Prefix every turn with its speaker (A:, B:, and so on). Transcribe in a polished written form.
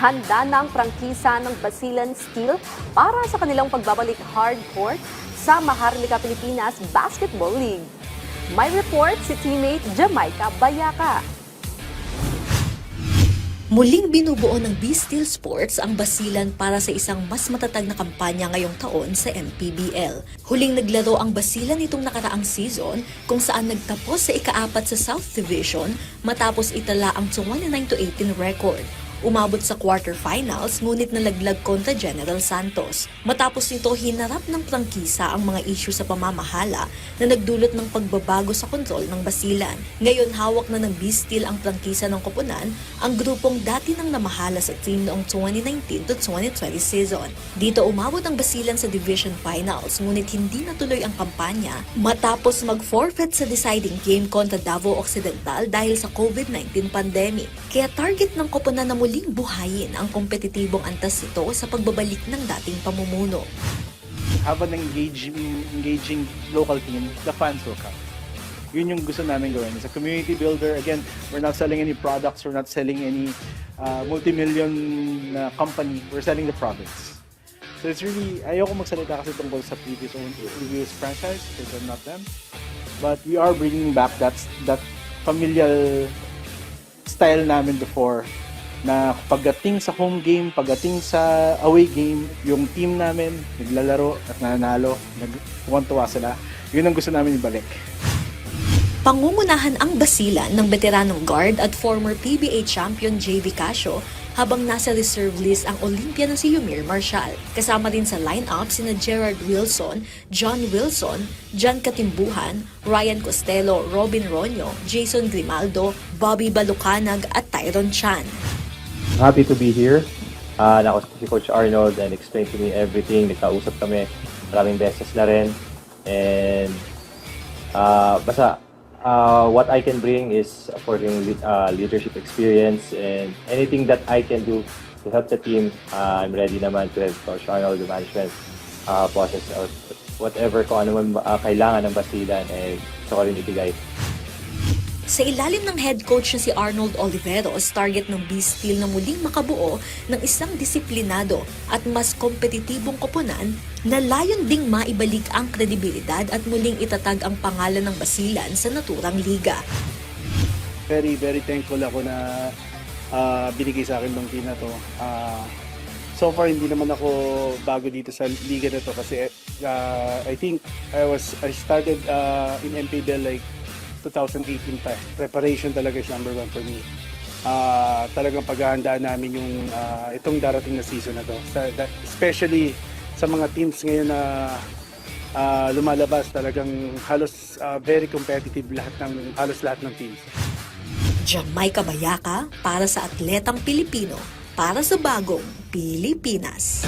A: Handa na ang prangkisa ng Basilan Steel para sa kanilang pagbabalik hardcourt sa Maharlika Pilipinas Basketball League. May report si teammate Jamaica Bayaka.
B: Muling binubuo ng B-Steel Sports ang Basilan para sa isang mas matatag na kampanya ngayong taon sa MPBL. Huling naglaro ang Basilan nitong nakaraang season kung saan nagtapos sa ika-4 sa South Division matapos itala ang 29-18 record. Umabot sa quarterfinals ngunit nalaglag kontra General Santos. Matapos nito hinarap ng prangkisa ang mga issue sa pamamahala na nagdulot ng pagbabago sa kontrol ng Basilan. Ngayon hawak na ng B-Steel ang prangkisa ng koponan, ang grupong dati nang namahala sa team noong 2019-2020 season. Dito umabot ang Basilan sa division finals ngunit hindi natuloy ang kampanya matapos mag-forfeit sa deciding game kontra Davao Occidental dahil sa COVID-19 pandemic. Kaya target ng koponan na muling buhayin ang kompetitibong antas ito sa pagbabalik ng dating pamumuno.
C: Have an engaging local team, the fans will come. Yun yung gusto namin gawin. As a community builder, again, we're not selling any products, we're not selling any multi-million company, we're selling the province. So it's really, ayoko magsalita kasi tungkol sa previous franchise, because I'm not them. But we are bringing back that familial style namin before, na pagdating sa home game, pagdating sa away game, yung team namin naglalaro at nanalo, nagtuwan-tuwa sila. Yun ang gusto namin ibalik.
B: Pangungunahan ang Basilan ng veteranong guard at former PBA champion JV Casio habang nasa reserve list ang Olympian na si Yumir Marshall. Kasama din sa lineup sina Gerard Wilson, John Wilson, John Katimbuhan, Ryan Costello, Robin Ronyo, Jason Grimaldo, Bobby Balucanag at Tyron Chan.
D: Happy to be here. Nakausap si Coach Arnold and explained to me everything. Nagkausap kami maraming beses na rin. And what I can bring is for yung leadership experience and anything that I can do to help the team. I'm ready naman to help Coach Arnold, the management process or whatever kung ano man kailangan ng Basilan gusto ko rin ibigay.
B: Sa ilalim ng head coach na si Arnold Oliveros, target ng B-Steel na muling makabuo ng isang disiplinado at mas kompetitibong koponan na layon ding maibalik ang kredibilidad at muling itatag ang pangalan ng Basilan sa naturang liga.
E: Very, very thankful ako na binigay sa akin ng team na to. So far, hindi naman ako bago dito sa liga na to kasi I think I started in MPBL like 2018 pa. Preparation talaga is number one for me. Talagang paghahandaan namin yung itong darating na season na to. Especially sa mga teams ngayon na lumalabas, talagang halos very competitive halos lahat ng teams.
B: Jamaica Bayaka para sa Atletang Pilipino, para sa bagong Pilipinas.